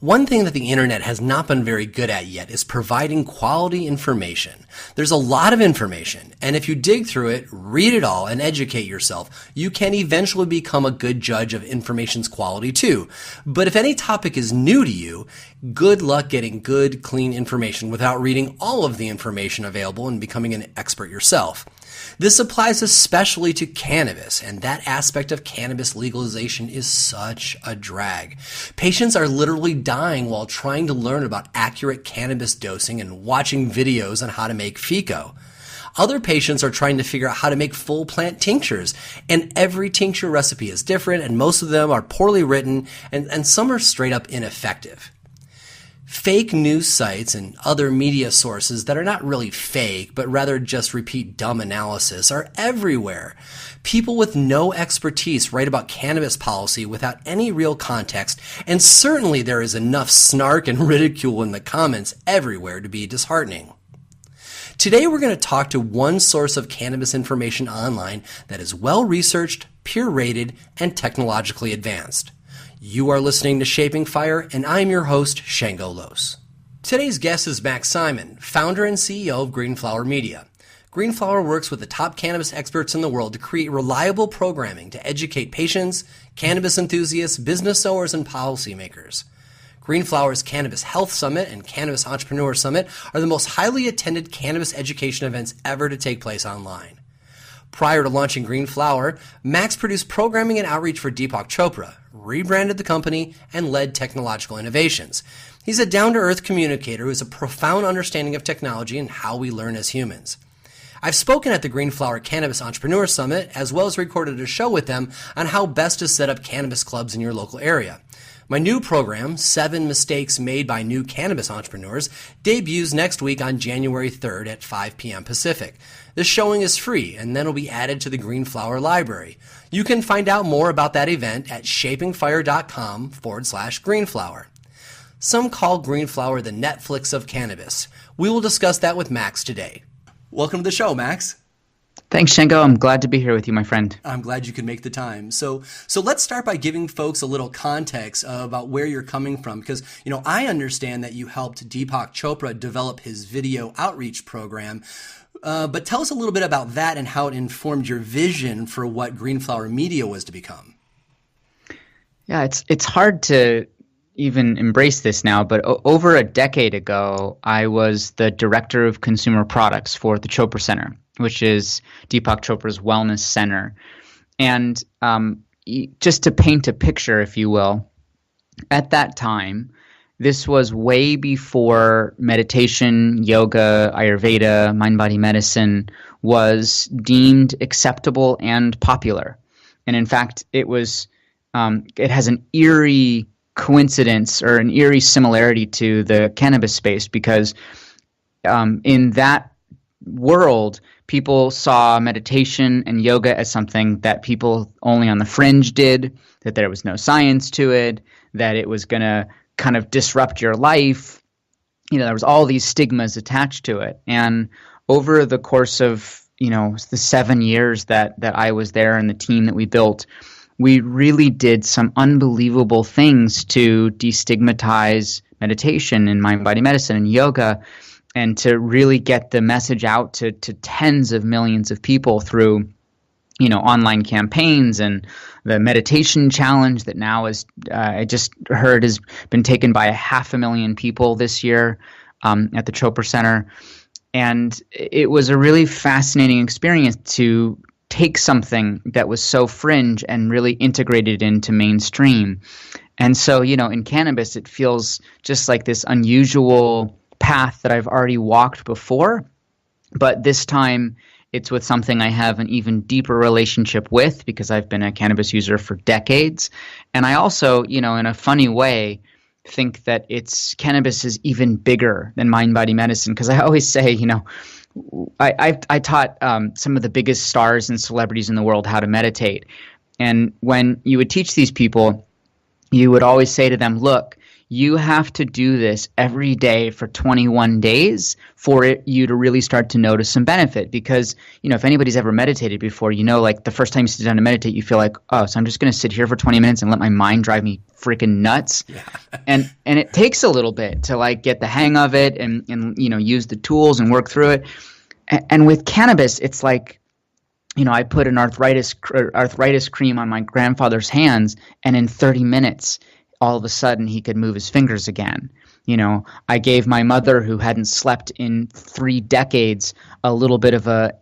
One thing that the internet has not been very good at yet is providing quality information. There's a lot of information, and if you dig through it, read it all, and educate yourself, you can eventually become a good judge of information's quality too. But if any topic is new to you, good luck getting good, clean information without reading all of the information available and becoming an expert yourself. This applies especially to cannabis, and that aspect of cannabis legalization is such a drag. Patients are literally dying while trying to learn about accurate cannabis dosing and watching videos on how to make FICO. Other patients are trying to figure out how to make full plant tinctures, and every tincture recipe is different, and most of them are poorly written, and some are straight up ineffective. Fake news sites and other media sources that are not really fake, but rather just repeat dumb analysis are everywhere. People with no expertise write about cannabis policy without any real context, and certainly there is enough snark and ridicule in the comments everywhere to be disheartening. Today we're going to talk to one source of cannabis information online that is well-researched, peer-rated, and technologically advanced. You are listening to Shaping Fire, and I'm your host, Shango Los. Today's guest is Max Simon, founder and CEO of Greenflower Media. Greenflower works with the top cannabis experts in the world to create reliable programming to educate patients, cannabis enthusiasts, business owners, and policymakers. Greenflower's Cannabis Health Summit and Cannabis Entrepreneur Summit are the most highly attended cannabis education events ever to take place online. Prior to launching Greenflower, Max produced programming and outreach for Deepak Chopra, rebranded the company, and led technological innovations. He's a down-to-earth communicator who has a profound understanding of technology and how we learn as humans. I've spoken at the Greenflower Cannabis Entrepreneur Summit, as well as recorded a show with them on how best to set up cannabis clubs in your local area. My new program, 7 Mistakes Made by New Cannabis Entrepreneurs, debuts next week on January 3rd at 5 p.m. Pacific. This showing is free and then will be added to the Greenflower library. You can find out more about that event at shapingfire.com/Greenflower. Some call Greenflower the Netflix of cannabis. We will discuss that with Max today. Welcome to the show, Max. Thanks, Shango. I'm glad to be here with you, my friend. I'm glad you could make the time. So let's start by giving folks a little context about where you're coming from, because I understand that you helped Deepak Chopra develop his video outreach program. But tell us a little bit about that and how it informed your vision for what Greenflower Media was to become. Yeah, it's hard to even embrace this now, but over a decade ago, I was the director of consumer products for the Chopra Center, which is Deepak Chopra's wellness center. And just to paint a picture, if you will, at that time, this was way before meditation, yoga, Ayurveda, mind-body medicine was deemed acceptable and popular. And in fact, it has an eerie coincidence or an eerie similarity to the cannabis space, because in that world, people saw meditation and yoga as something that people only on the fringe did, that there was no science to it, that it was going to kind of disrupt your life. There was all these stigmas attached to it. And over the course of, the 7 years that I was there and the team that we built, we really did some unbelievable things to destigmatize meditation and mind-body medicine and yoga, and to really get the message out to tens of millions of people through, online campaigns, and the meditation challenge that now is, I just heard, has been taken by 500,000 people this year at the Chopra Center. And it was a really fascinating experience to take something that was so fringe and really integrate it into mainstream. And so, in cannabis, it feels just like this unusual path that I've already walked before, but this time it's with something I have an even deeper relationship with, because I've been a cannabis user for decades. And I also, in a funny way, think that cannabis is even bigger than mind-body medicine, because I always say, I taught some of the biggest stars and celebrities in the world how to meditate. And when you would teach these people, you would always say to them, look, you have to do this every day for 21 days for you to really start to notice some benefit. Because, if anybody's ever meditated before, like the first time you sit down to meditate, you feel like, oh, so I'm just going to sit here for 20 minutes and let my mind drive me freaking nuts. Yeah. And it takes a little bit to like get the hang of it and use the tools and work through it. And with cannabis, it's like, I put an arthritis cream on my grandfather's hands, and in 30 minutes, all of a sudden he could move his fingers again. I gave my mother, who hadn't slept in 3 decades, a little bit of a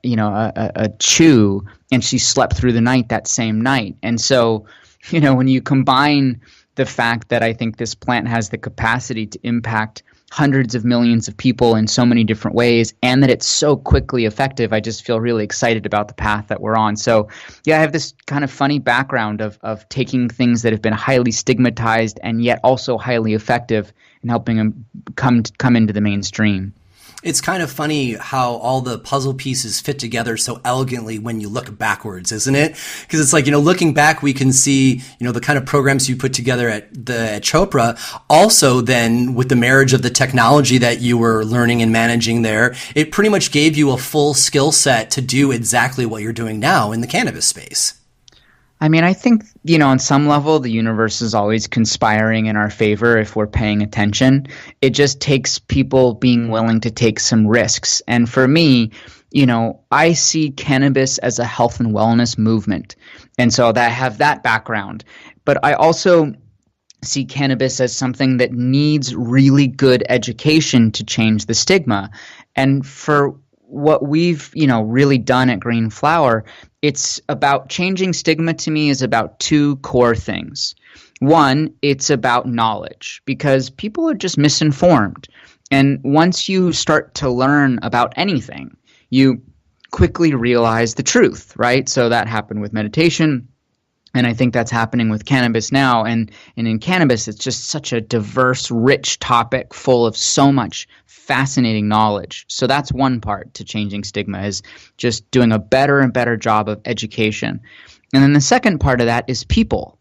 chew, and she slept through the night that same night. And so, when you combine the fact that I think this plant has the capacity to impact hundreds of millions of people in so many different ways, and that it's so quickly effective, I just feel really excited about the path that we're on. So yeah, I have this kind of funny background of taking things that have been highly stigmatized and yet also highly effective and helping them come into the mainstream. It's kind of funny how all the puzzle pieces fit together so elegantly when you look backwards, isn't it? Because it's like, looking back, we can see, the kind of programs you put together at Chopra. Also then with the marriage of the technology that you were learning and managing there, it pretty much gave you a full skill set to do exactly what you're doing now in the cannabis space. I mean, I think, on some level, the universe is always conspiring in our favor if we're paying attention. It just takes people being willing to take some risks. And for me, I see cannabis as a health and wellness movement. And so I have that background. But I also see cannabis as something that needs really good education to change the stigma. And for what we've, really done at Green Flower, it's about changing stigma. To me, is about 2 core things. One, it's about knowledge, because people are just misinformed. And once you start to learn about anything, you quickly realize the truth, right? So that happened with meditation. And I think that's happening with cannabis now. And in cannabis, it's just such a diverse, rich topic full of so much fascinating knowledge. So that's one part to changing stigma, is just doing a better and better job of education. And then the second part of that is people.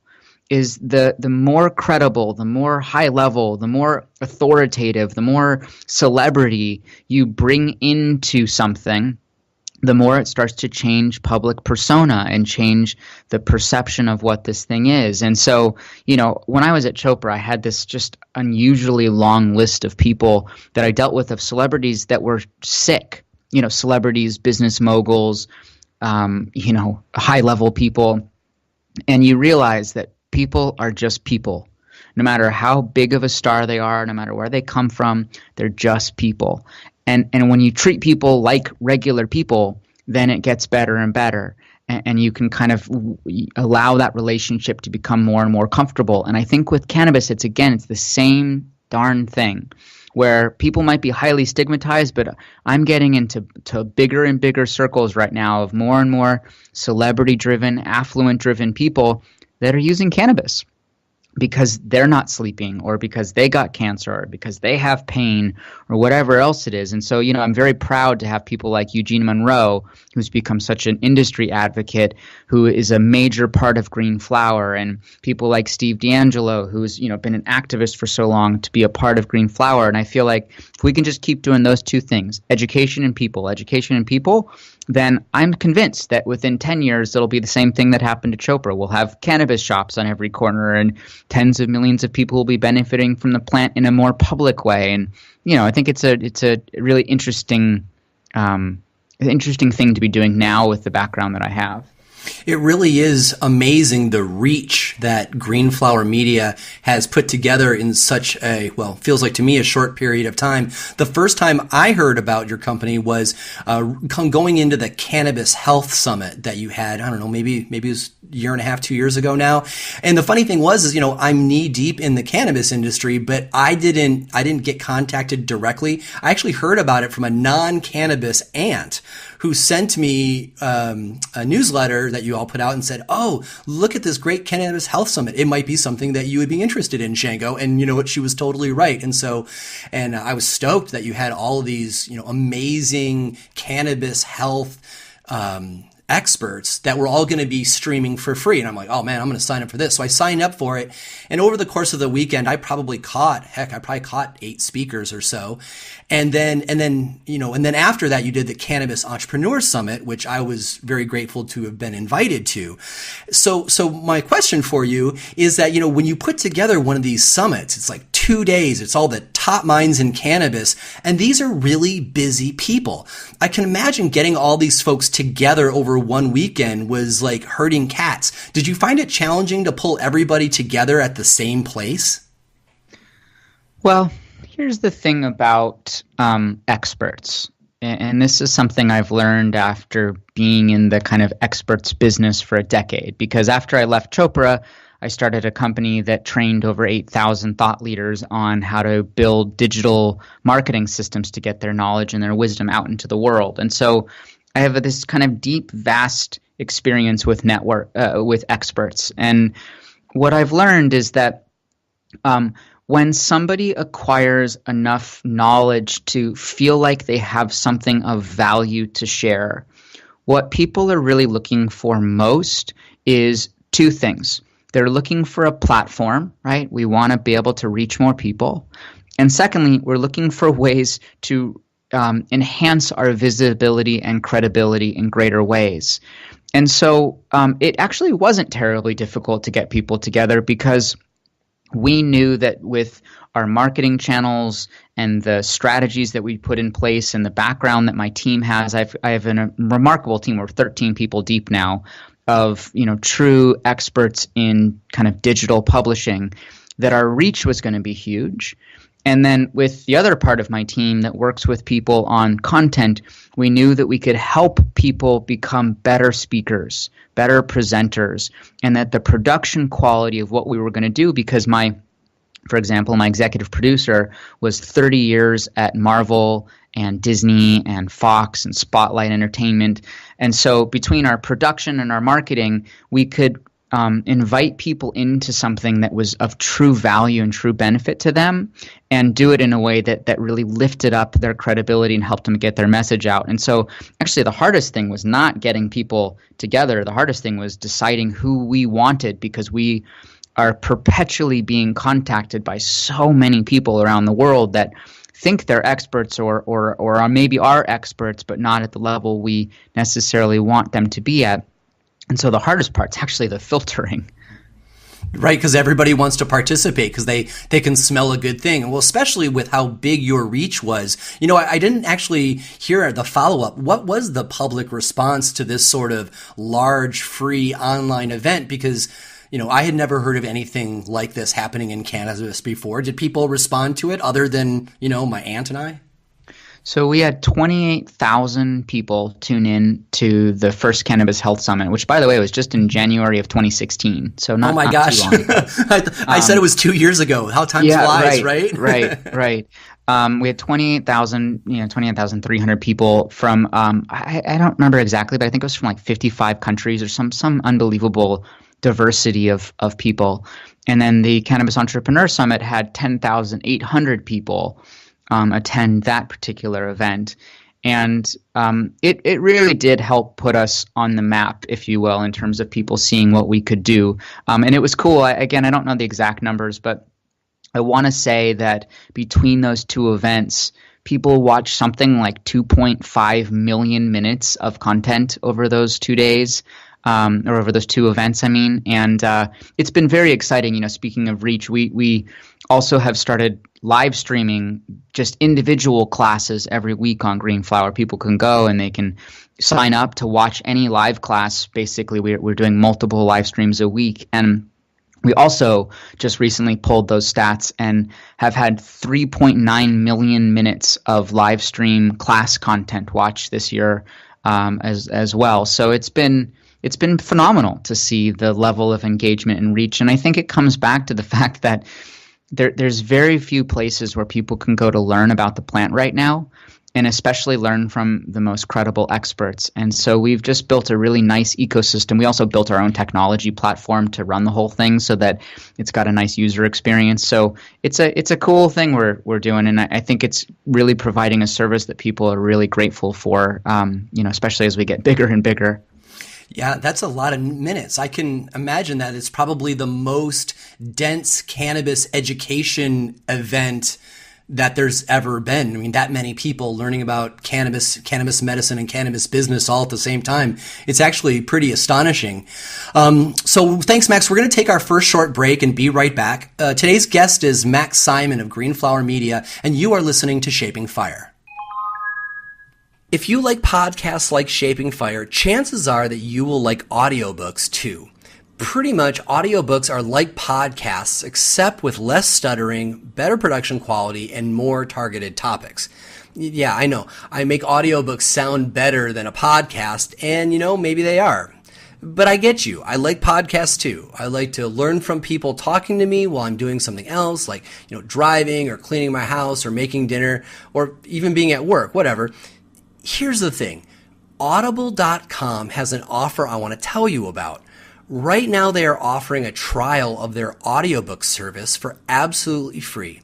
Is the more credible, the more high level, the more authoritative, the more celebrity you bring into something, the more it starts to change public persona and change the perception of what this thing is. And so, when I was at Chopra, I had this just unusually long list of people that I dealt with, of celebrities that were sick, celebrities, business moguls, high-level people. And you realize that people are just people. No matter how big of a star they are, no matter where they come from, they're just people. And when you treat people like regular people, then it gets better and better. And you can kind of allow that relationship to become more and more comfortable. And I think with cannabis, it's the same darn thing, where people might be highly stigmatized, but I'm getting into bigger and bigger circles right now of more and more celebrity-driven, affluent-driven people that are using cannabis because they're not sleeping, or because they got cancer, or because they have pain, or whatever else it is. And so, I'm very proud to have people like Eugene Monroe, who's become such an industry advocate, who is a major part of Green Flower, and people like Steve D'Angelo, who's, been an activist for so long, to be a part of Green Flower. And I feel like if we can just keep doing those 2 things, education and people, then I'm convinced that within 10 years, it'll be the same thing that happened to Chopra. We'll have cannabis shops on every corner, and tens of millions of people will be benefiting from the plant in a more public way. And, I think it's a really interesting thing to be doing now with the background that I have. It really is amazing the reach that Green Flower Media has put together in such a, feels like to me a short period of time. The first time I heard about your company was going into the Cannabis Health Summit that you had, I don't know, maybe it was a year and a half, 2 years ago now. And the funny thing was, I'm knee deep in the cannabis industry, but I didn't get contacted directly. I actually heard about it from a non-cannabis aunt who sent me a newsletter that you all put out and said, oh, look at this great Cannabis Health Summit. It might be something that you would be interested in, Shango. And you know what? She was totally right. And I was stoked that you had all of these, amazing cannabis health experts that were all going to be streaming for free. And I'm like, oh man, I'm going to sign up for this. So I signed up for it. And over the course of the weekend, I probably caught 8 speakers or so. And then after that, you did the Cannabis Entrepreneur Summit, which I was very grateful to have been invited to. So my question for you is that, when you put together one of these summits, it's like 2 days, it's all the top minds in cannabis, and these are really busy people. I can imagine getting all these folks together over one weekend was like herding cats. Did you find it challenging to pull everybody together at the same place? Well, here's the thing about experts, and this is something I've learned after being in the kind of experts business for a decade, because after I left Chopra, I started a company that trained over 8,000 thought leaders on how to build digital marketing systems to get their knowledge and their wisdom out into the world. And so I have this kind of deep, vast experience with with experts. And what I've learned is that when somebody acquires enough knowledge to feel like they have something of value to share, what people are really looking for most is two things. They're looking for a platform, right? We want to be able to reach more people. And secondly, we're looking for ways to enhance our visibility and credibility in greater ways. And so it actually wasn't terribly difficult to get people together, because we knew that with our marketing channels and the strategies that we put in place and the background that my team has, I have a remarkable team. We're 13 people deep now, of true experts in kind of digital publishing, that our reach was going to be huge. And then with the other part of my team that works with people on content, we knew that we could help people become better speakers, better presenters, and that the production quality of what we were going to do, because for example, my executive producer was 30 years at Marvel and Disney and Fox and Spotlight Entertainment. And so between our production and our marketing, we could invite people into something that was of true value and true benefit to them, and do it in a way that really lifted up their credibility and helped them get their message out. And so actually the hardest thing was not getting people together. The hardest thing was deciding who we wanted, because we are perpetually being contacted by so many people around the world that think they're experts or maybe are experts, but not at the level we necessarily want them to be at. And so the hardest part's actually the filtering. Right, because everybody wants to participate because they can smell a good thing. Well, especially with how big your reach was. I didn't actually hear the follow-up. What was the public response to this sort of large, free online event? Because I had never heard of anything like this happening in cannabis before. Did people respond to it other than, my aunt and I? So we had 28,000 people tune in to the first Cannabis Health Summit, which, by the way, was just in January of 2016, so not, oh my not gosh. too long ago. I said it was 2 years ago. How time flies, right? Right. We had 28,300 people from, I don't remember exactly, but I think it was from like 55 countries or some unbelievable diversity of people. And then the Cannabis Entrepreneur Summit had 10,800 people attend that particular event. And it really did help put us on the map, if you will, in terms of people seeing what we could do. And it was cool. I don't know the exact numbers, but I want to say that between those two events, people watched something like 2.5 million minutes of content over those 2 days. Or over those two events, and it's been very exciting. Speaking of reach, we also have started live streaming just individual classes every week on Green Flower. People can go and they can sign up to watch any live class. Basically, we're doing multiple live streams a week, and we also just recently pulled those stats and have had 3.9 million minutes of live stream class content watched this year as well. So it's been phenomenal to see the level of engagement and reach. And I think it comes back to the fact that there's very few places where people can go to learn about the plant right now, and especially learn from the most credible experts. And so we've just built a really nice ecosystem. We also built our own technology platform to run the whole thing so that it's got a nice user experience. So it's a cool thing we're doing, and I think it's really providing a service that people are really grateful for, especially as we get bigger and bigger. Yeah, that's a lot of minutes. I can imagine that it's probably the most dense cannabis education event that there's ever been. I mean, that many people learning about cannabis medicine, and cannabis business all at the same time. It's actually pretty astonishing. So thanks, Max. We're going to take our first short break and be right back. Today's guest is Max Simon of Greenflower Media, and you are listening to Shaping Fire. If you like podcasts like Shaping Fire, chances are that you will like audiobooks too. Pretty much audiobooks are like podcasts, except with less stuttering, better production quality, and more targeted topics. Yeah, I know. I make audiobooks sound better than a podcast, and maybe they are. But I get you. I like podcasts too. I like to learn from people talking to me while I'm doing something else, like, driving or cleaning my house or making dinner or even being at work, whatever. Here's the thing. Audible.com has an offer I want to tell you about. Right now, they are offering a trial of their audiobook service for absolutely free.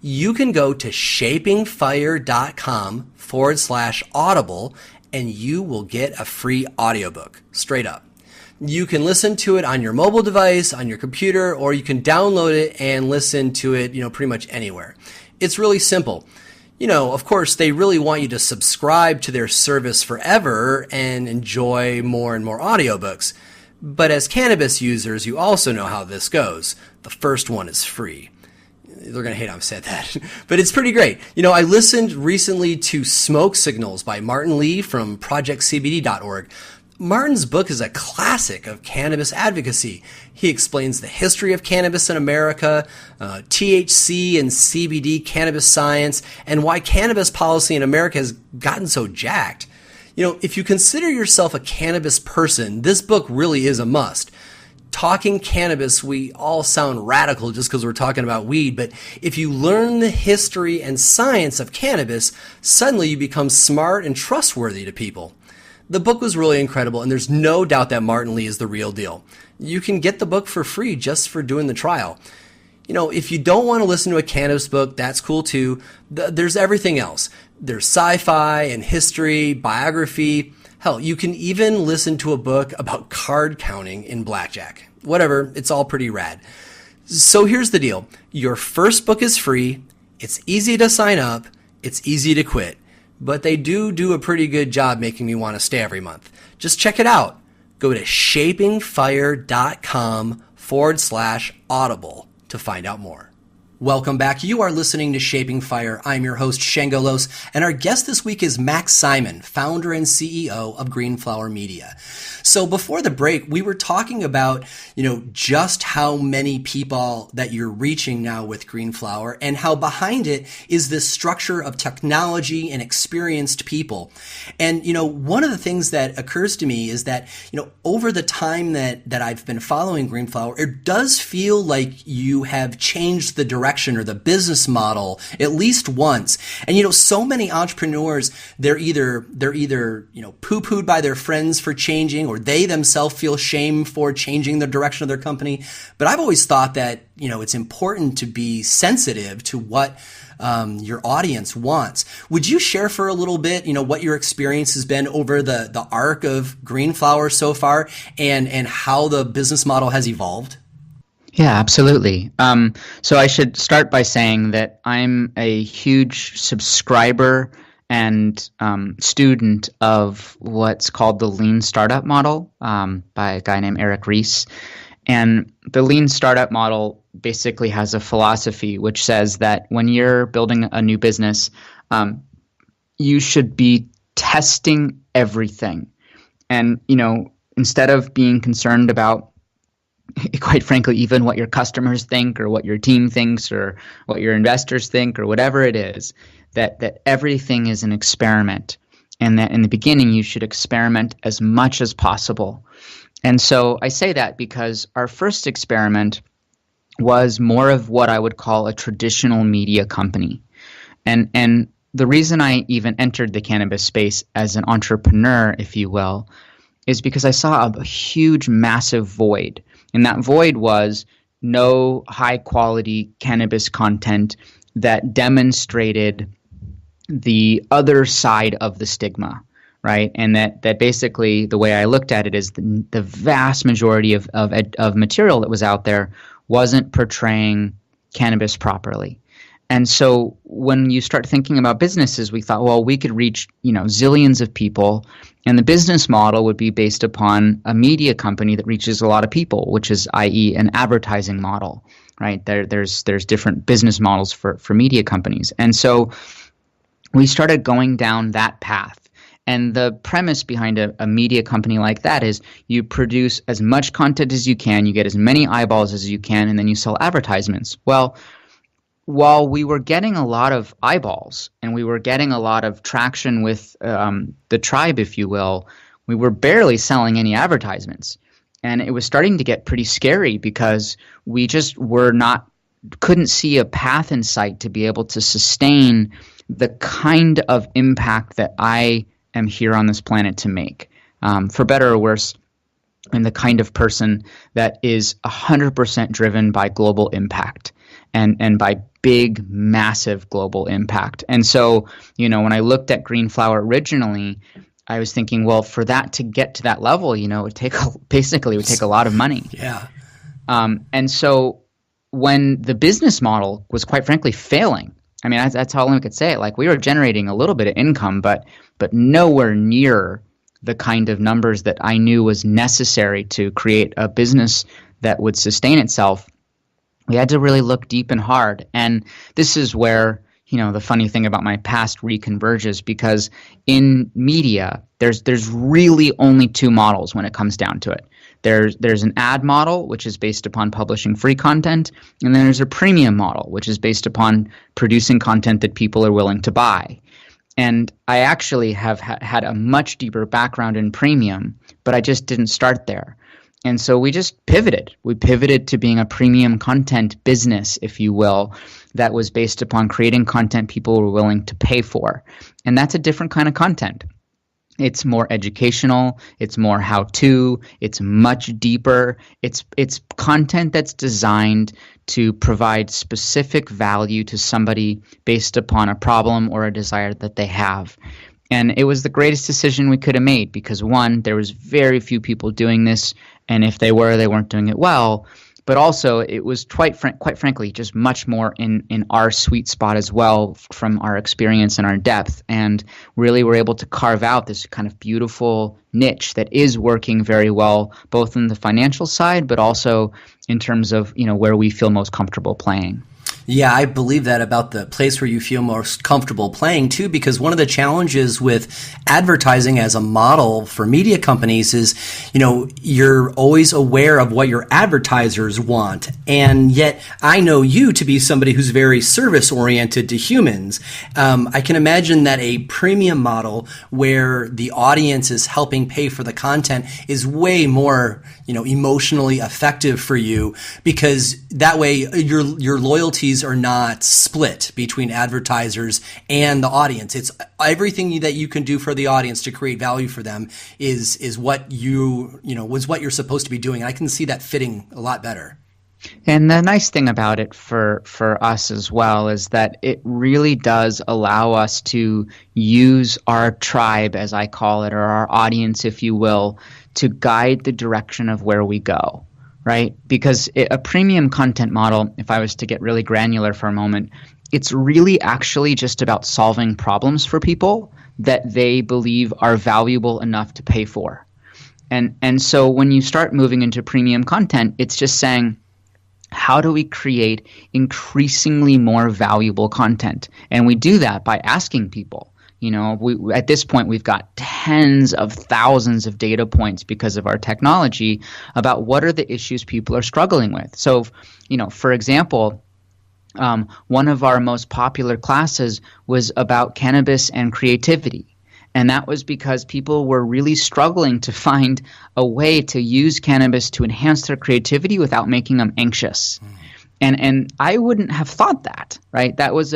You can go to shapingfire.com/audible and you will get a free audiobook, straight up. You can listen to it on your mobile device, on your computer, or you can download it and listen to it, pretty much anywhere. It's really simple. Of course, they really want you to subscribe to their service forever and enjoy more and more audiobooks. But as cannabis users, you also know how this goes. The first one is free. They're going to hate I've said that, but it's pretty great. I listened recently to Smoke Signals by Martin Lee from projectcbd.org. Martin's book is a classic of cannabis advocacy. He explains the history of cannabis in America, THC and CBD cannabis science, and why cannabis policy in America has gotten so jacked. If you consider yourself a cannabis person, this book really is a must. Talking cannabis, we all sound radical just because we're talking about weed, but if you learn the history and science of cannabis, suddenly you become smart and trustworthy to people. The book was really incredible, and there's no doubt that Martin Lee is the real deal. You can get the book for free just for doing the trial. If you don't want to listen to a cannabis book, that's cool too. There's everything else. There's sci-fi and history, biography. Hell, you can even listen to a book about card counting in blackjack. Whatever, it's all pretty rad. So here's the deal. Your first book is free. It's easy to sign up. It's easy to quit. But they do a pretty good job making me want to stay every month. Just check it out. Go to shapingfire.com/audible to find out more. Welcome back. You are listening to Shaping Fire. I'm your host, Shango Los, and our guest this week is Max Simon, founder and CEO of Greenflower Media. So before the break, we were talking about, just how many people that you're reaching now with Greenflower and how behind it is this structure of technology and experienced people. And, one of the things that occurs to me is that, over the time that I've been following Greenflower, it does feel like you have changed the direction or the business model at least once. And, so many entrepreneurs, they're either poo-pooed by their friends for changing, or they themselves feel shame for changing the direction of their company. But I've always thought that, it's important to be sensitive to what your audience wants. Would you share for a little bit, what your experience has been over the arc of Greenflower so far and how the business model has evolved? Yeah, absolutely. So I should start by saying that I'm a huge subscriber and student of what's called the Lean Startup model by a guy named Eric Ries. And the Lean Startup model basically has a philosophy which says that when you're building a new business, you should be testing everything. And, instead of being concerned about, quite frankly, even what your customers think or what your team thinks or what your investors think or whatever it is, that everything is an experiment, and that in the beginning you should experiment as much as possible. And so I say that because our first experiment was more of what I would call a traditional media company. And the reason I even entered the cannabis space as an entrepreneur, if you will, is because I saw a huge, massive void. And that void was no high-quality cannabis content that demonstrated the other side of the stigma, right? And that basically the way I looked at it is the vast majority of material that was out there wasn't portraying cannabis properly. And so when you start thinking about businesses, we thought, well, we could reach, zillions of people, and the business model would be based upon a media company that reaches a lot of people, which is, i.e., an advertising model, right? There's different business models for media companies. And so we started going down that path. And the premise behind a media company like that is you produce as much content as you can, you get as many eyeballs as you can, and then you sell advertisements. Well, while we were getting a lot of eyeballs and we were getting a lot of traction with the tribe, if you will, we were barely selling any advertisements. And it was starting to get pretty scary because we just couldn't see a path in sight to be able to sustain the kind of impact that I am here on this planet to make. For better or worse, I'm the kind of person that is 100% driven by global impact and by big, massive global impact. And so, when I looked at Green Flower originally, I was thinking, well, for that to get to that level, it would take a lot of money. Yeah. And so when the business model was quite frankly failing, I mean, that's how I could say it. Like, we were generating a little bit of income, but nowhere near the kind of numbers that I knew was necessary to create a business that would sustain itself. We had to really look deep and hard. And this is where, the funny thing about my past reconverges, because in media, there's really only two models when it comes down to it. There's an ad model, which is based upon publishing free content, and then there's a premium model, which is based upon producing content that people are willing to buy. And I actually have had a much deeper background in premium, but I just didn't start there. And so we just pivoted. We pivoted to being a premium content business, if you will, that was based upon creating content people were willing to pay for. And that's a different kind of content. It's more educational, it's more how-to, it's much deeper. It's content that's designed to provide specific value to somebody based upon a problem or a desire that they have. And it was the greatest decision we could have made because, one, there was very few people doing this, and if they were, they weren't doing it well. But also, it was quite frankly just much more in our sweet spot as well from our experience and our depth. And really we're able to carve out this kind of beautiful niche that is working very well, both in the financial side, but also in terms of, where we feel most comfortable playing. Yeah, I believe that about the place where you feel most comfortable playing too, because one of the challenges with advertising as a model for media companies is, you're always aware of what your advertisers want. And yet I know you to be somebody who's very service oriented to humans. I can imagine that a premium model where the audience is helping pay for the content is way more, emotionally effective for you, because that way your loyalties are not split between advertisers and the audience. It's everything that you can do for the audience to create value for them is what was what you're supposed to be doing. And I can see that fitting a lot better. And the nice thing about it for us as well is that it really does allow us to use our tribe, as I call it, or our audience, if you will, to guide the direction of where we go, right? Because a premium content model, if I was to get really granular for a moment, it's really actually just about solving problems for people that they believe are valuable enough to pay for. And so when you start moving into premium content, it's just saying, how do we create increasingly more valuable content? And we do that by asking people. At this point, we've got tens of thousands of data points because of our technology about what are the issues people are struggling with. So, for example, one of our most popular classes was about cannabis and creativity. And that was because people were really struggling to find a way to use cannabis to enhance their creativity without making them anxious. And I wouldn't have thought that, right? That was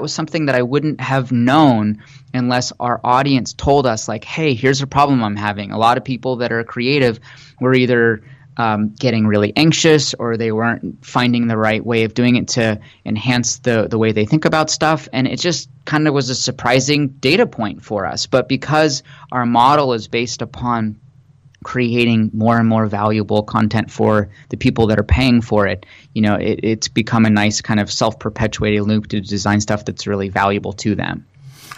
something that I wouldn't have known unless our audience told us, like, hey, here's a problem I'm having. A lot of people that are creative were either getting really anxious, or they weren't finding the right way of doing it to enhance the way they think about stuff. And it just kind of was a surprising data point for us. But because our model is based upon creating more and more valuable content for the people that are paying for it, it's become a nice kind of self-perpetuating loop to design stuff that's really valuable to them.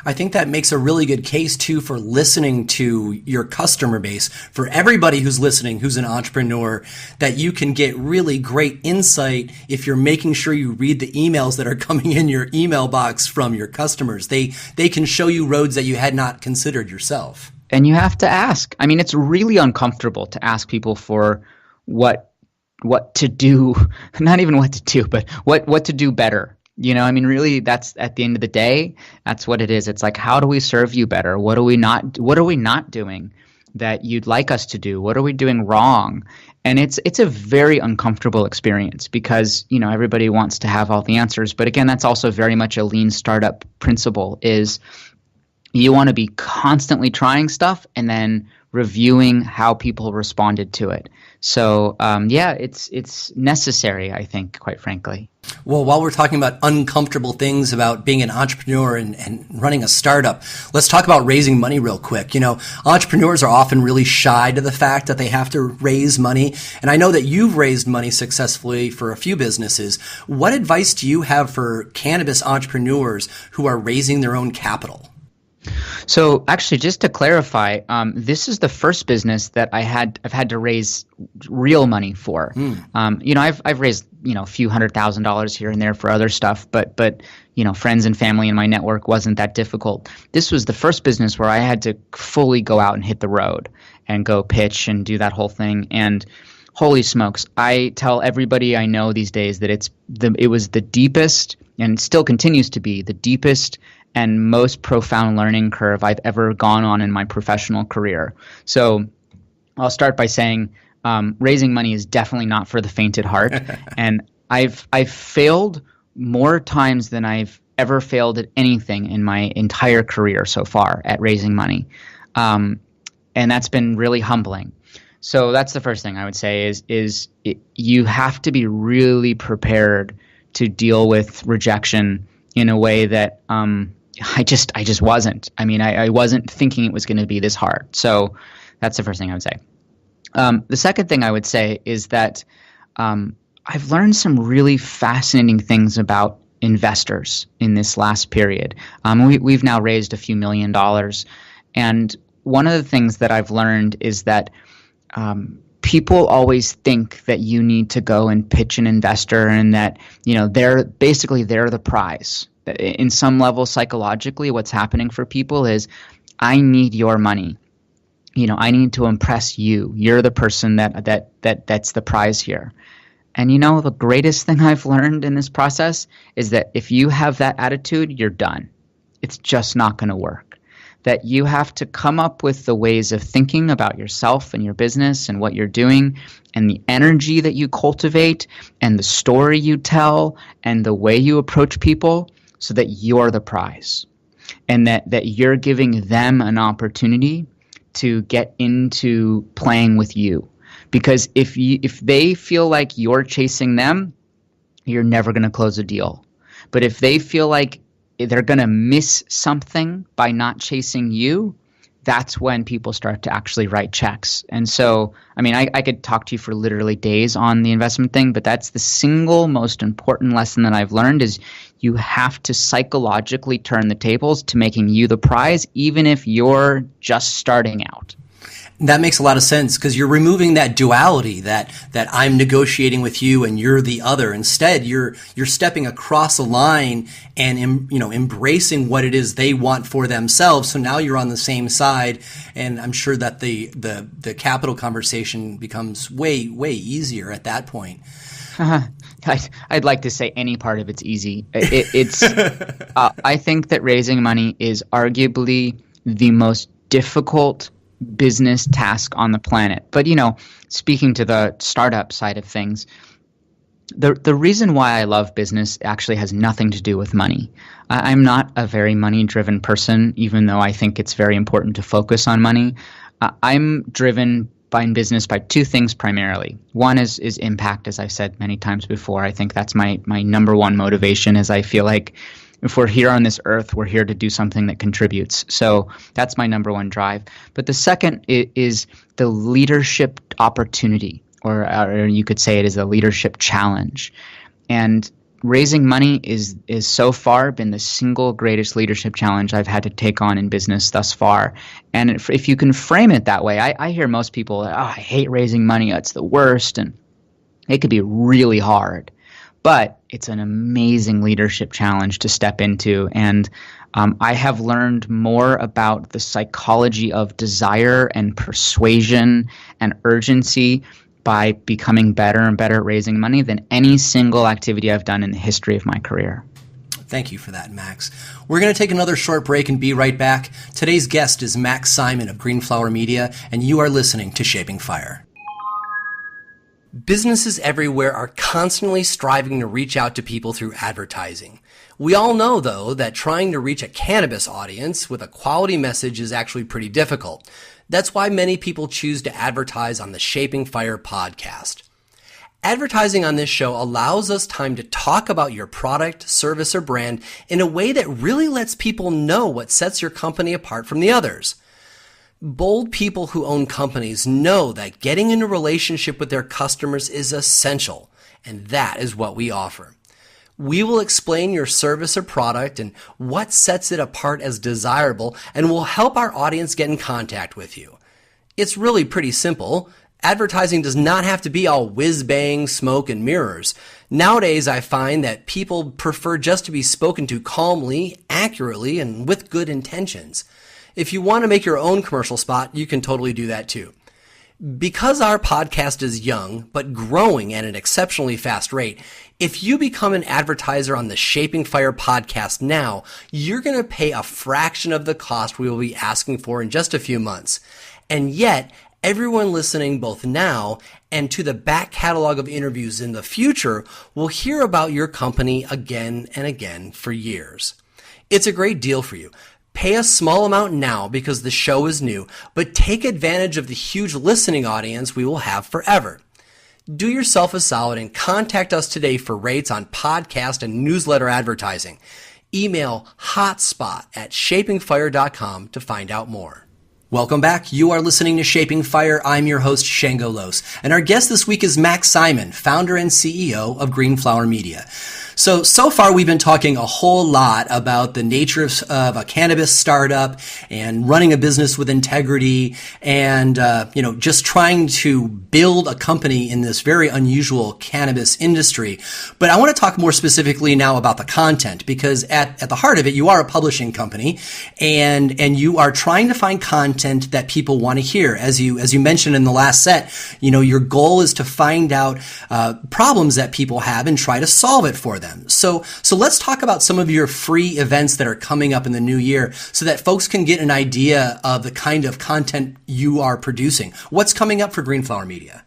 I think that makes a really good case, too, for listening to your customer base. For everybody who's listening, who's an entrepreneur, that you can get really great insight if you're making sure you read the emails that are coming in your email box from your customers. They can show you roads that you had not considered yourself. And you have to ask. I mean, it's really uncomfortable to ask people for what to do, not even what to do, but what to do better. I mean, really, that's at the end of the day, that's what it is. It's like, how do we serve you better? What are we not doing that you'd like us to do? What are we doing wrong? And it's a very uncomfortable experience because, everybody wants to have all the answers. But again, that's also very much a lean startup principle, is you want to be constantly trying stuff and then reviewing how people responded to it. So it's necessary, I think, quite frankly. Well, while we're talking about uncomfortable things about being an entrepreneur and running a startup, let's talk about raising money real quick. Entrepreneurs are often really shy to the fact that they have to raise money. And I know that you've raised money successfully for a few businesses. What advice do you have for cannabis entrepreneurs who are raising their own capital? So actually, just to clarify, this is the first business that I've had to raise real money for. I've raised a few $100,000 here and there for other stuff, but friends and family in my network wasn't that difficult. This was the first business where I had to fully go out and hit the road and go pitch and do that whole thing. And holy smokes, I tell everybody I know these days that it was the deepest, and still continues to be the deepest and most profound learning curve I've ever gone on in my professional career. So I'll start by saying raising money is definitely not for the faint at heart. And I've failed more times than I've ever failed at anything in my entire career so far at raising money. And that's been really humbling. So that's the first thing I would say is you have to be really prepared to deal with rejection in a way that I just wasn't. I mean, I wasn't thinking it was going to be this hard. So that's the first thing I would say. The second thing I would say is that I've learned some really fascinating things about investors in this last period. We've now raised a few $1 million. And one of the things that I've learned is that people always think that you need to go and pitch an investor and that, they're the prize. In some level, psychologically, what's happening for people is, I need your money. I need to impress you. You're the person that's the prize here. And the greatest thing I've learned in this process is that if you have that attitude, you're done. It's just not going to work. That you have to come up with the ways of thinking about yourself and your business and what you're doing and the energy that you cultivate and the story you tell and the way you approach people, so that you're the prize and that you're giving them an opportunity to get into playing with you. Because if they feel like you're chasing them, you're never going to close a deal. But if they feel like they're going to miss something by not chasing you, that's when people start to actually write checks. And so, I mean, I could talk to you for literally days on the investment thing, but that's the single most important lesson that I've learned is you have to psychologically turn the tables to making you the prize, even if you're just starting out. That makes a lot of sense because you're removing that duality that I'm negotiating with you and you're the other. Instead, you're stepping across a line and embracing what it is they want for themselves. So now you're on the same side, and I'm sure that the capital conversation becomes way easier at that point. I'd like to say any part of it's easy. It's I think that raising money is arguably the most difficult business task on the planet. But, speaking to the startup side of things, the reason why I love business actually has nothing to do with money. I'm not a very money-driven person, even though I think it's very important to focus on money. I'm driven find business by two things primarily. One is impact, as I said many times before. I think that's my number one motivation, is I feel like if we're here on this earth, we're here to do something that contributes. So that's my number one drive. But the second is the leadership opportunity, or you could say it is a leadership challenge. And raising money is so far been the single greatest leadership challenge I've had to take on in business thus far. And if you can frame it that way, I hear most people, I hate raising money, it's the worst, and it could be really hard. But it's an amazing leadership challenge to step into. And I have learned more about the psychology of desire and persuasion and urgency by becoming better and better at raising money than any single activity I've done in the history of my career. Thank you for that, Max. We're going to take another short break and be right back. Today's guest is Max Simon of Greenflower Media, and you are listening to Shaping Fire. Businesses everywhere are constantly striving to reach out to people through advertising. We all know, though, that trying to reach a cannabis audience with a quality message is actually pretty difficult. That's why many people choose to advertise on the Shaping Fire podcast. Advertising on this show allows us time to talk about your product, service, or brand in a way that really lets people know what sets your company apart from the others. Bold people who own companies know that getting in a relationship with their customers is essential, and that is what we offer. We will explain your service or product and what sets it apart as desirable, and will help our audience get in contact with you. It's really pretty simple. Advertising does not have to be all whiz-bang, smoke, and mirrors. Nowadays, I find that people prefer just to be spoken to calmly, accurately, and with good intentions. If you want to make your own commercial spot, you can totally do that too. Because our podcast is young, but growing at an exceptionally fast rate, if you become an advertiser on the Shaping Fire podcast now, you're going to pay a fraction of the cost we will be asking for in just a few months. And yet, everyone listening both now and to the back catalog of interviews in the future will hear about your company again and again for years. It's a great deal for you. Pay a small amount now because the show is new, but take advantage of the huge listening audience we will have forever. Do yourself a solid and contact us today for rates on podcast and newsletter advertising. Email hotspot@shapingfire.com to find out more. Welcome back. You are listening to Shaping Fire. I'm your host, Shango Los, and our guest this week is Max Simon, founder and CEO of Greenflower Media. So far we've been talking a whole lot about the nature of a cannabis startup and running a business with integrity and, just trying to build a company in this very unusual cannabis industry. But I want to talk more specifically now about the content, because at the heart of it, you are a publishing company and you are trying to find content that people want to hear. As you mentioned in the last set, your goal is to find out problems that people have and try to solve it for them. So let's talk about some of your free events that are coming up in the new year so that folks can get an idea of the kind of content you are producing. What's coming up for Greenflower Media?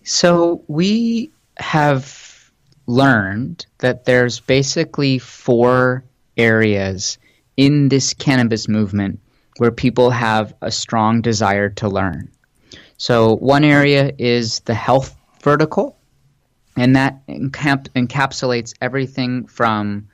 So we have learned that there's basically 4 areas in this cannabis movement where people have a strong desire to learn. So one area is the health vertical. And that encapsulates everything from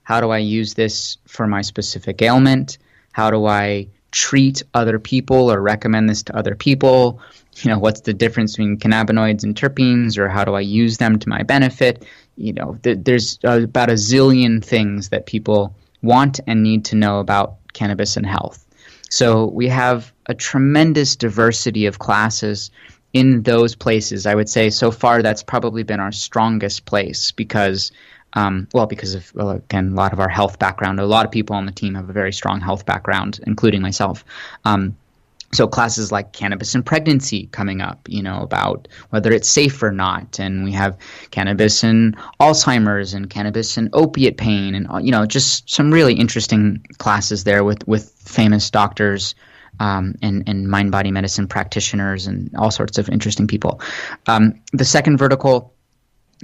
how do I use this for my specific ailment? How do I treat other people or recommend this to other people? What's the difference between cannabinoids and terpenes, or how do I use them to my benefit? There's about a zillion things that people want and need to know about cannabis and health. So we have a tremendous diversity of classes in those places. I would say so far that's probably been our strongest place because of, again, a lot of our health background. A lot of people on the team have a very strong health background, including myself. So classes like cannabis and pregnancy coming up, about whether it's safe or not. And we have cannabis and Alzheimer's and cannabis and opiate pain and, just some really interesting classes there with famous doctors and mind-body medicine practitioners and all sorts of interesting people. The second vertical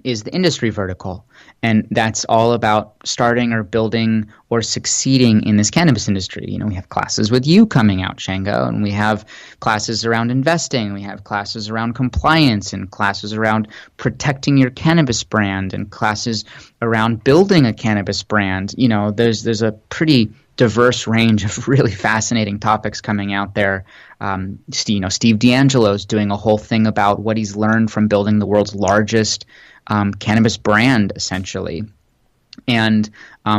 is the industry vertical. And that's all about starting or building or succeeding in this cannabis industry. You know, we have classes with you coming out, Shango, and we have classes around investing. We have classes around compliance and classes around protecting your cannabis brand and classes around building a cannabis brand. You know, there's a pretty diverse range of really fascinating topics coming out there. Steve D'Angelo's doing a whole thing about what he's learned from building the world's largest cannabis brand, essentially. And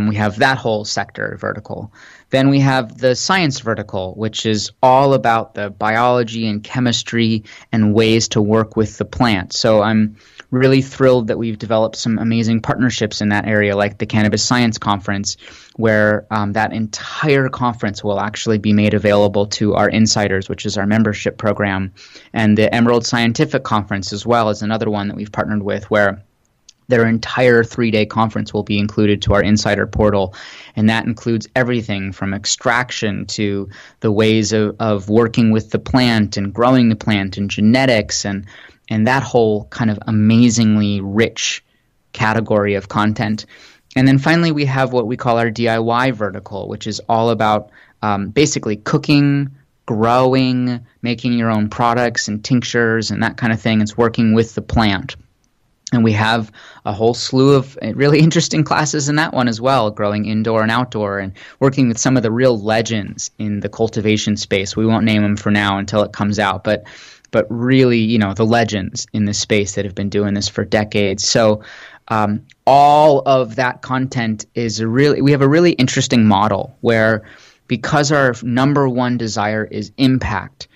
we have that whole sector vertical. Then we have the science vertical, which is all about the biology and chemistry and ways to work with the plant. So I'm really thrilled that we've developed some amazing partnerships in that area, like the Cannabis Science Conference, where that entire conference will actually be made available to our insiders, which is our membership program. And the Emerald Scientific Conference as well is another one that we've partnered with, where their entire 3-day conference will be included to our insider portal. And that includes everything from extraction to the ways of working with the plant and growing the plant and genetics and that whole kind of amazingly rich category of content. And then finally, we have what we call our DIY vertical, which is all about basically cooking, growing, making your own products and tinctures and that kind of thing. It's working with the plant. And we have a whole slew of really interesting classes in that one as well, growing indoor and outdoor and working with some of the real legends in the cultivation space. We won't name them for now until it comes out, but really, you know, the legends in this space that have been doing this for decades. So all of that content is we have a really interesting model where, because our number one desire is impact,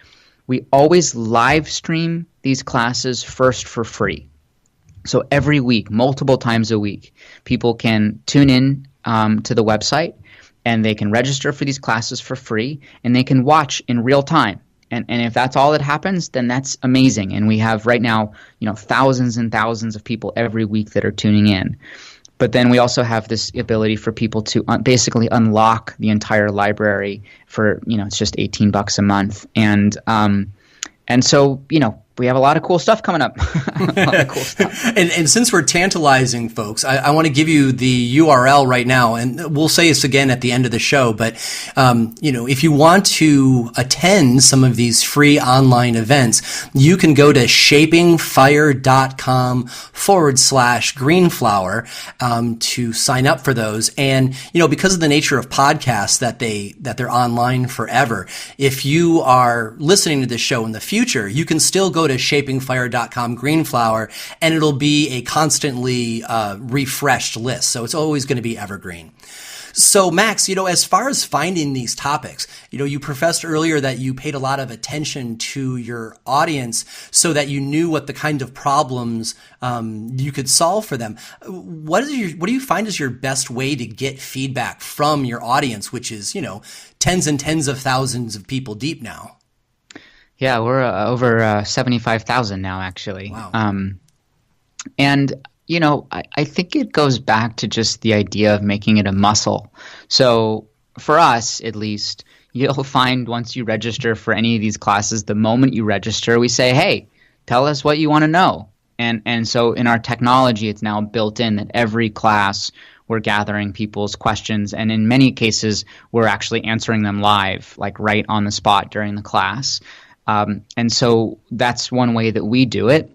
we always live stream these classes first for free. So every week, multiple times a week, people can tune in to the website and they can register for these classes for free and they can watch in real time. And if that's all that happens, then that's amazing. And we have right now, you know, thousands and thousands of people every week that are tuning in. But then we also have this ability for people to basically unlock the entire library for, you know, it's just $18 a month. And so, you know, we have a lot of cool stuff coming up. A lot of cool stuff. And since we're tantalizing folks, I want to give you the URL right now, and we'll say this again at the end of the show. But, you know, if you want to attend some of these free online events, you can go to shapingfire.com/greenflower to sign up for those. And, you know, because of the nature of podcasts that they're online forever, if you are listening to this show in the future, you can still go to shapingfire.com/greenflower, and it'll be a constantly refreshed list. So it's always going to be evergreen. So Max, you know, as far as finding these topics, you know, you professed earlier that you paid a lot of attention to your audience so that you knew what the kind of problems you could solve for them. What do you find is your best way to get feedback from your audience, which is, you know, tens and tens of thousands of people deep now? Yeah, we're over 75,000 now, actually. Wow. And, you know, I think it goes back to just the idea of making it a muscle. So for us, at least, you'll find once you register for any of these classes, the moment you register, we say, hey, tell us what you want to know. And so in our technology, it's now built in that every class we're gathering people's questions. And in many cases, we're actually answering them live, like right on the spot during the class. And so that's one way that we do it.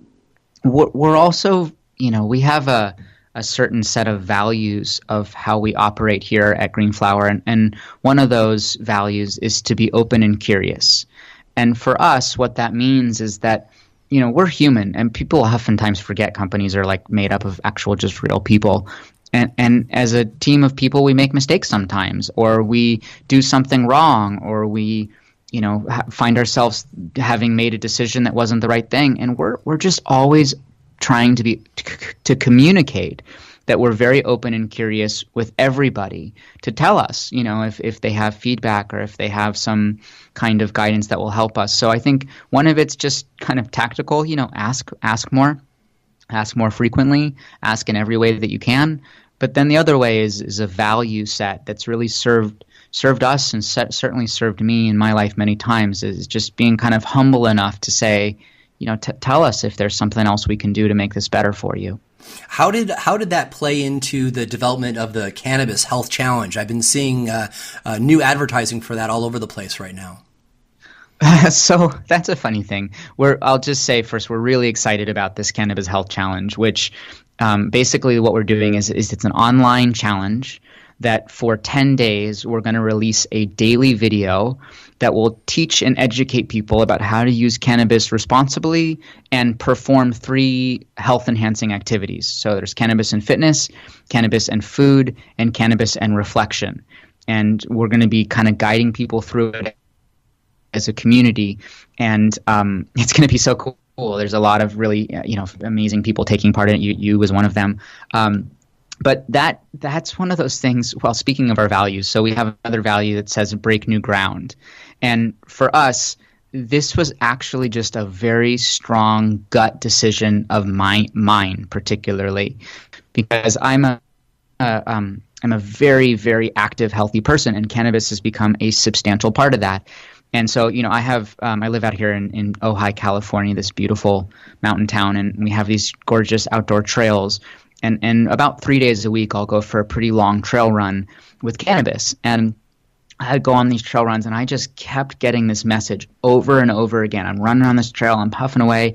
We're also, you know, we have a certain set of values of how we operate here at Greenflower. And one of those values is to be open and curious. And for us, what that means is that, you know, we're human, and people oftentimes forget companies are like made up of actual just real people. And as a team of people, we make mistakes sometimes, or we do something wrong, or we, you know, find ourselves having made a decision that wasn't the right thing. And we're just always trying to communicate that we're very open and curious with everybody to tell us, you know, if they have feedback or if they have some kind of guidance that will help us. So I think one of it's just kind of tactical, you know, ask more frequently, ask in every way that you can. But then the other way is a value set that's really served us and certainly served me in my life many times, is just being kind of humble enough to say, tell us if there's something else we can do to make this better for you. How did that play into the development of the Cannabis Health Challenge? I've been seeing new advertising for that all over the place right now. So that's a funny thing. I'll just say first, we're really excited about this Cannabis Health Challenge, which basically what we're doing is it's an online challenge that for 10 days we're going to release a daily video that will teach and educate people about how to use cannabis responsibly and perform 3 health-enhancing activities. So there's cannabis and fitness, cannabis and food, and cannabis and reflection. And we're going to be kind of guiding people through it as a community, and it's going to be so cool. There's a lot of really amazing people taking part in it. You was one of them. But that's one of those things. Well, speaking of our values, so we have another value that says break new ground. And for us, this was actually just a very strong gut decision of mine particularly, because I'm a very, very active, healthy person, and cannabis has become a substantial part of that. And so, I live out here in Ojai, California, this beautiful mountain town, and we have these gorgeous outdoor trails. And about 3 days a week, I'll go for a pretty long trail run with cannabis. And I'd go on these trail runs, and I just kept getting this message over and over again. I'm running on this trail, I'm puffing away.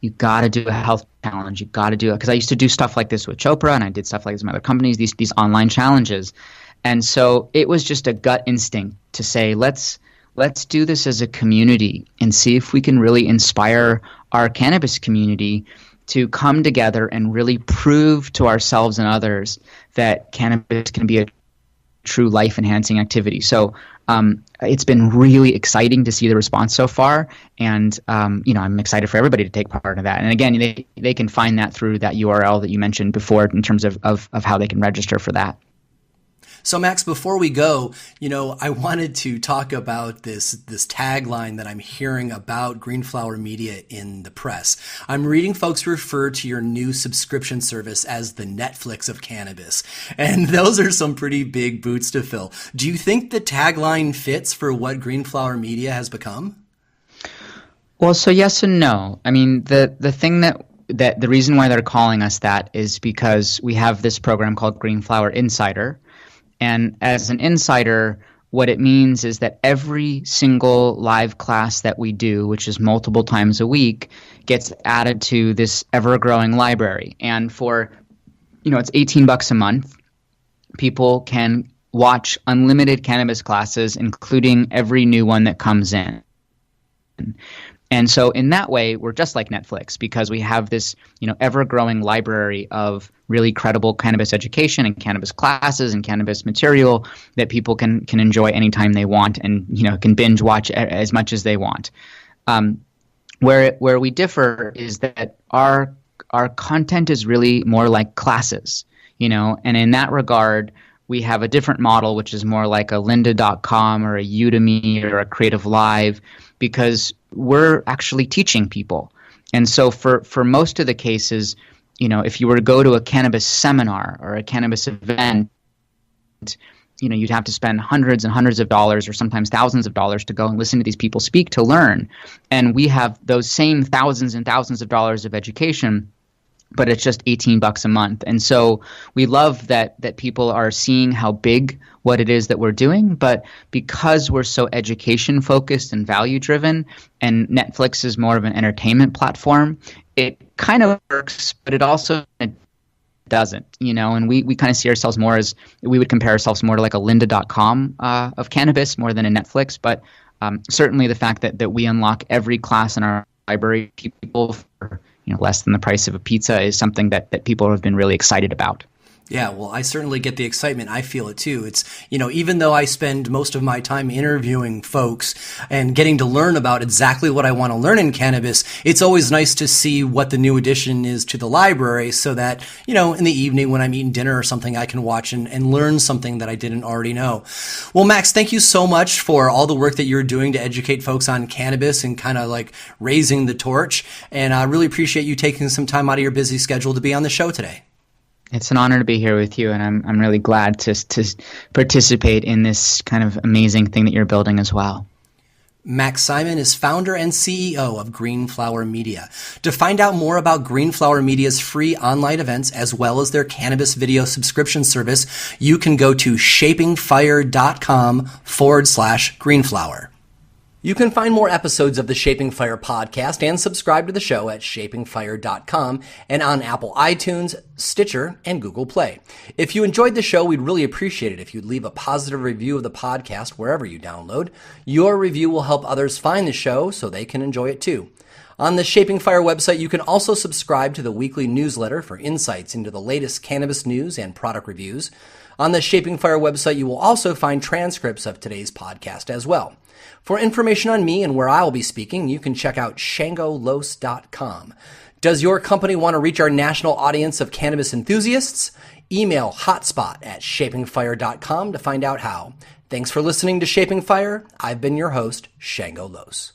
You got to do a health challenge. You got to do it. Because I used to do stuff like this with Chopra, and I did stuff like this with other companies, these online challenges. And so it was just a gut instinct to say, let's do this as a community and see if we can really inspire our cannabis community to come together and really prove to ourselves and others that cannabis can be a true life-enhancing activity. So it's been really exciting to see the response so far, and I'm excited for everybody to take part in that. And again, they can find that through that URL that you mentioned before in terms of how they can register for that. So Max, before we go, I wanted to talk about this tagline that I'm hearing about Green Flower Media in the press. I'm reading folks refer to your new subscription service as the Netflix of Cannabis. And those are some pretty big boots to fill. Do you think the tagline fits for what Green Flower Media has become? Well, so yes and no. I mean, the thing that the reason why they're calling us that is because we have this program called Green Flower Insider. And as an insider, what it means is that every single live class that we do, which is multiple times a week, gets added to this ever-growing library. And for, it's $18 a month. People can watch unlimited cannabis classes, including every new one that comes in. And so in that way, we're just like Netflix because we have this, ever-growing library of really credible cannabis education and cannabis classes and cannabis material that people can enjoy anytime they want and, can binge watch as much as they want. Where we differ is that our content is really more like classes, and in that regard, we have a different model, which is more like a lynda.com or a Udemy or a Creative Live, because we're actually teaching people. And so for most of the cases, if you were to go to a cannabis seminar or a cannabis event, you'd have to spend hundreds and hundreds of dollars or sometimes thousands of dollars to go and listen to these people speak to learn. And we have those same thousands and thousands of dollars of education, but it's just $18 a month. And so we love that people are seeing how big what it is that we're doing, but because we're so education focused and value driven, and Netflix is more of an entertainment platform, it kind of works, but it also doesn't, and we kind of see ourselves more as, we would compare ourselves more to like a lynda.com of cannabis more than a Netflix, but certainly the fact that we unlock every class in our library, people for less than the price of a pizza is something that people have been really excited about. Yeah, well, I certainly get the excitement. I feel it too. It's, even though I spend most of my time interviewing folks and getting to learn about exactly what I want to learn in cannabis, it's always nice to see what the new addition is to the library so that, in the evening when I'm eating dinner or something, I can watch and learn something that I didn't already know. Well, Max, thank you so much for all the work that you're doing to educate folks on cannabis and kind of like raising the torch. And I really appreciate you taking some time out of your busy schedule to be on the show today. It's an honor to be here with you, and I'm really glad to participate in this kind of amazing thing that you're building as well. Max Simon is founder and CEO of Green Flower Media. To find out more about Green Flower Media's free online events as well as their cannabis video subscription service, you can go to shapingfire.com/greenflower. You can find more episodes of the Shaping Fire podcast and subscribe to the show at shapingfire.com and on Apple iTunes, Stitcher, and Google Play. If you enjoyed the show, we'd really appreciate it if you'd leave a positive review of the podcast wherever you download. Your review will help others find the show so they can enjoy it too. On the Shaping Fire website, you can also subscribe to the weekly newsletter for insights into the latest cannabis news and product reviews. On the Shaping Fire website, you will also find transcripts of today's podcast as well. For information on me and where I will be speaking, you can check out shangolos.com. Does your company want to reach our national audience of cannabis enthusiasts? Email hotspot@shapingfire.com to find out how. Thanks for listening to Shaping Fire. I've been your host, Shango Los.